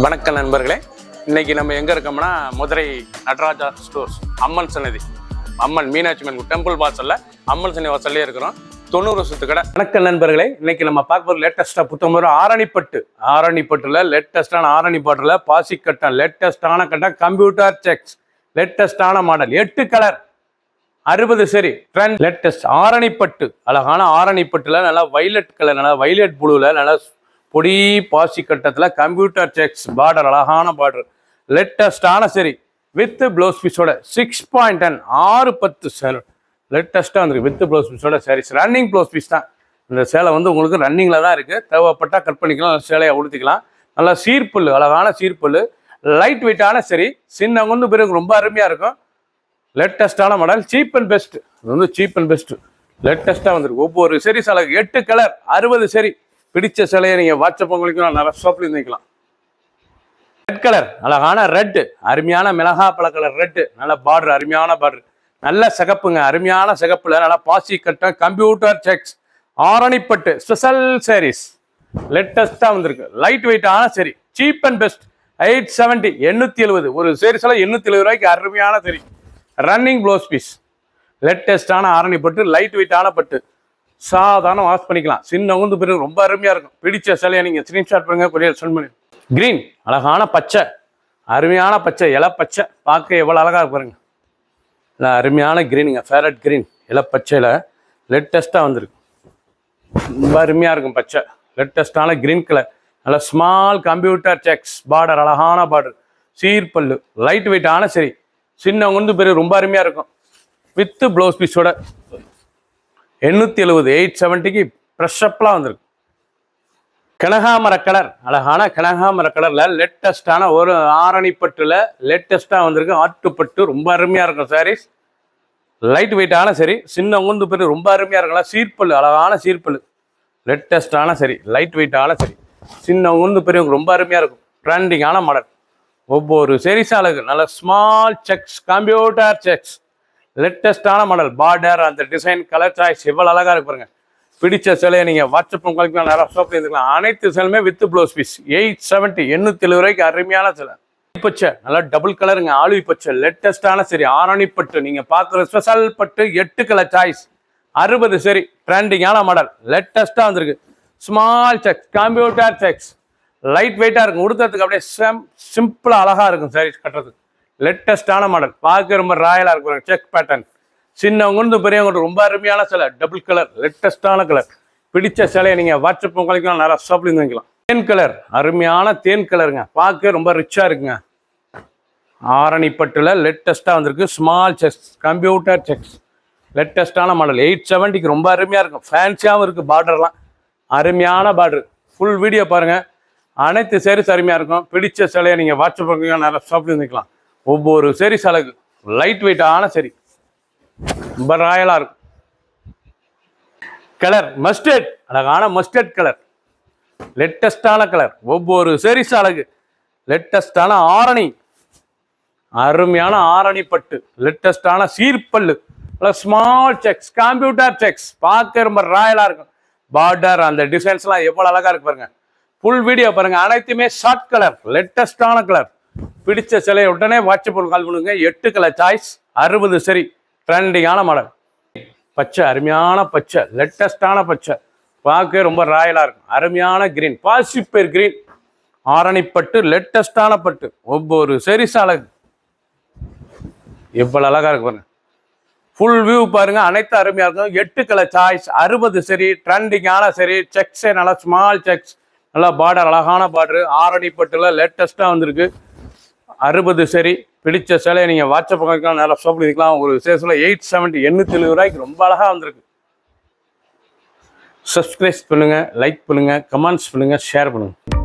வணக்கம் நண்பர்களே, இன்னைக்கு நம்ம எங்க இருக்கோம்னா மதுரை நடராஜா ஸ்டோர்ஸ் அம்மன் சன்னதி, அம்மன் மீனாட்சி அம்மன் டெம்பிள் வாசல்ல அம்மன் சன்னதி வாசல்லே இருக்கிறோம். 90 வருஷத்து கடை. வணக்கம் நண்பர்களே, இன்னைக்கு நம்ம பார்க்க போகிற லேட்டஸ்டா புத்தம் ஆரணிப்பட்டுல லேட்டஸ்டான ஆரணி பாட்டில் பாசி கட்டம், லேட்டஸ்டான கட்டம், கம்ப்யூட்டர் செக்ஸ், லேட்டஸ்டான மாடல், 8 கலர், 60 சரி ட்ரெண்ட், லேட்டஸ்ட் ஆரணிப்பட்டு, அழகான ஆரணிப்பட்டுல நல்லா வைலட் கலர், நல்லா வைலட் ப்ளூல நல்லா பொடி பாசி கட்டத்தில் கம்ப்யூட்டர் செக்ஸ் பார்டர், அழகான பார்டர், லேட்டஸ்டான சரி வித் ப்ளவுஸ் பீஸோட 6.10 6-10 சேலை லேட்டஸ்ட்டாக வந்துருக்கு. வித் ப்ளவுஸ் பீஸோட சாரீஸ், ரன்னிங் ப்ளவுஸ் பீஸ் தான். இந்த சேலை வந்து உங்களுக்கு ரன்னிங்கில் தான் இருக்குது. தேவைப்பட்டால் கட் பண்ணிக்கலாம், சேலையை உடுத்திக்கலாம். நல்லா சீர்புல், அழகான சீர்புல், லைட் வெயிட்டான சரி, சின்ன கொண்டு பிறகு ரொம்ப அருமையாக இருக்கும். லேட்டஸ்டான மாடல், சீப் அண்ட் பெஸ்ட். இது வந்து சீப் அண்ட் பெஸ்ட் லேட்டஸ்ட்டாக வந்துருக்கு. ஒவ்வொரு சரி சேலைக்கு 8 கலர், 60 சரி. பிடிச்ச சிலையை நீங்கள் வாட்ஸ்அப் உங்களுக்கு நிறைய ஷாப்ல இருந்துக்கலாம். ரெட் கலர், அழகான ரெட்டு, அருமையான மிளகா பழ கலர் ரெட்டு, நல்ல பார்டர், அருமையான பார்டர், நல்ல சிகப்புங்க, அருமையான சிகப்புல நல்லா பாசி கட்டம், கம்ப்யூட்டர் செக்ஸ், ஆரணிப்பட்டு ஸ்பெஷல் சாரீஸ் லேட்டஸ்டா வந்திருக்கு. லைட் வெயிட்டான சரி, சீப் அண்ட் பெஸ்ட், 870 870. ஒரு சரி சில 870 ரூபாய்க்கு அருமையான சரி, ரன்னிங் ப்ளவுஸ் பீஸ், லேட்டஸ்டான ஆரணிப்பட்டு, லைட் வெயிட்டான பட்டு, சாதாரண வாஷ் பண்ணிக்கலாம். சின்ன உந்து பிறகு ரொம்ப அருமையாக இருக்கும். பிடிச்ச சிலையை நீங்கள் ஸ்க்ரீன்ஷாட் பண்ணுங்க, கொரியர் சென்ட் பண்ணி. கிரீன், அழகான பச்சை, அருமையான பச்சை, இலை பச்சை, பார்க்க எவ்வளோ அழகாக பாருங்க. இல்லை அருமையான கிரீனுங்க, ஃபேரட் கிரீன், இலை பச்சையில் லேட்டஸ்ட்டாக வந்துருக்கு. ரொம்ப அருமையாக இருக்கும் பச்சை, லேட்டஸ்டான கிரீன் கலர், நல்ல ஸ்மால் கம்ப்யூட்டர் செக்ஸ் பார்டர், அழகான பார்டர், சீர்பல்லு, லைட் வெயிட்டான சரி, சின்ன உந்து பிறகு ரொம்ப அருமையாக இருக்கும். வித்து ப்ளவுஸ் பீஸோட 870 870க்கு ப்ரெஷ்அப்லாம் வந்திருக்கு. கனகாமர கலர், அழகான கனகாமர கலரில் லேட்டஸ்டான ஒரு ஆரணிப்பட்டுல லேட்டஸ்ட்டாக வந்திருக்கு. ஆட்டுப்பட்டு ரொம்ப அருமையாக இருக்கும் சாரீஸ், லைட் வெயிட்டான சரி, சின்ன உந்து பிறகு ரொம்ப அருமையாக இருக்கலாம். சீர்பல், அழகான சீர்பல், லேட்டஸ்டான சரி, லைட் வெயிட்டான சரி, சின்ன உந்து பிறகு ரொம்ப அருமையாக இருக்கும். ட்ரெண்டிங்கான மாடல், ஒவ்வொரு சீரீஸ் அழகு, நல்ல ஸ்மால் செக்ஸ், கம்ப்யூட்டர் செக்ஸ், லேட்டஸ்டான மாடல், பார்டர், அந்த டிசைன், கலர் சாய்ஸ் எவ்வளோ அழகாக இருக்கு பாருங்க. பிடிச்ச சிலையை நீங்கள் வாட்ஸ்அப் உங்களுக்கு நிறையா ஷாப்பில் இருந்துக்கலாம். அனைத்து சிலையுமே வித் ப்ளவுஸ் பீஸ், 870 870 ரூபாய்க்கு அருமையான சிலை. பச்சை, நல்லா டபுள் கலருங்க, ஆளுவி பச்சை, லேட்டஸ்டான சரி, ஆரணிப்பட்டு, நீங்கள் பார்க்குற ஸ்பெஷல் பட்டு, 8 கலர் சாய்ஸ், 60 சரி, ட்ரெண்டிங்கான மாடல், லேட்டஸ்ட்டாக வந்திருக்கு. Small checks, computer sex, light வெயிட்டாக இருக்கும். உடுத்துறதுக்கு அப்படியே சிம்பிளாக அழகாக இருக்கும் சாரீஸ் கட்டுறதுக்கு. லேட்டஸ்டான மாடல், பார்க்க ரொம்ப ராயலாக இருக்கும். செக் பேட்டர்ன், சின்னவங்க பெரியவங்க ரொம்ப அருமையான சிலை, டபுள் கலர், லேட்டஸ்டான கலர். பிடிச்ச சிலையை நீங்கள் வாட்ஸ்அப் உங்களுக்கு நிறைய ஷாப்ல இருந்து வாங்கிக்கலாம். தேன் கலர், அருமையான தேன் கலருங்க, பார்க்க ரொம்ப ரிச்சாக இருக்குங்க. ஆரணிப்பட்டுல லேட்டஸ்ட்டாக வந்திருக்கு. ஸ்மால் செக்ஸ், கம்ப்யூட்டர் செக்ஸ், லேட்டஸ்டான மாடல், 870க்கு ரொம்ப அருமையாக இருக்கும். ஃபேன்சியாகவும் இருக்குது. பார்டர்லாம் அருமையான பார்டர். ஃபுல் வீடியோ பாருங்கள். அனைத்து சேரீஸ் அருமையாக இருக்கும். பிடிச்ச சிலையை நீங்கள் வாட்ஸ்அப் உங்களுக்கு நிறைய ஷாப்ல இருந்துக்கலாம். ஒவ்வொரு சீரீஸ் அழகு, லைட் வெயிட்டான சரி, ரொம்ப ராயலாக இருக்கும். கலர் மஸ்டர்ட், அழகான மஸ்டர்ட் கலர், லேட்டஸ்டான கலர், ஒவ்வொரு சீரீஸ் அழகு, லேட்டஸ்டான ஆரணி, அருமையான ஆரணி பட்டு, லேட்டஸ்டான சீர்பல்லு, ஸ்மால் செக்ஸ், கம்ப்யூட்டர் செக்ஸ், பார்க்க ரொம்ப ராயலாக இருக்கும். பார்டர், அந்த டிசைன்ஸ்லாம் எவ்வளோ அழகாக இருக்கு பாருங்க. ஃபுல் வீடியோ பாருங்க. அனைத்துமே ஷார்ட் கலர், லேட்டஸ்டான கலர். பிடிச்ச சிலையை உடனே வாட்ஸ்அப் கால் பண்ணுங்க. 8 கலர் சாய்ஸ், 60 சரி, ட்ரெண்டிங்கான மாடல். பச்சை, அருமையான பச்சை, லேட்டஸ்டான பச்சை, பார்க்க ரொம்ப ராயலாக இருக்கும். அருமையான கிரீன், பாசிப்பேர் கிரீன், ஆரணிப்பட்டு, லேட்டஸ்டான பட்டு, ஒவ்வொரு சீரீஸ் அழகு எவ்வளோ அழகாக இருக்கு பாருங்க. ஃபுல் வியூ பாருங்க. அனைத்து அருமையாக இருக்கும். 8 கலர் சாய்ஸ், 60 சரி, ட்ரெண்டிங்கான சரி, செக்ஸே நல்லா ஸ்மால் செக்ஸ், நல்லா பார்டர், அழகான பார்டர், ஆரணிப்பட்டுல லேட்டஸ்ட்டாக வந்திருக்கு. 60 சரி, பிடிச்ச சிலையை நீங்கள் வாட்ஸ்அப் பண்ணிக்கலாம், நல்லா ஷாப் பண்ணிக்கலாம். ஒரு சேஸில் 870 870 ரூபாய்க்கு ரொம்ப அழகாக வந்திருக்கு. சப்ஸ்கிரைப் பண்ணுங்கள், லைக் பண்ணுங்கள், கமெண்ட்ஸ் பண்ணுங்கள், ஷேர் பண்ணுங்கள்.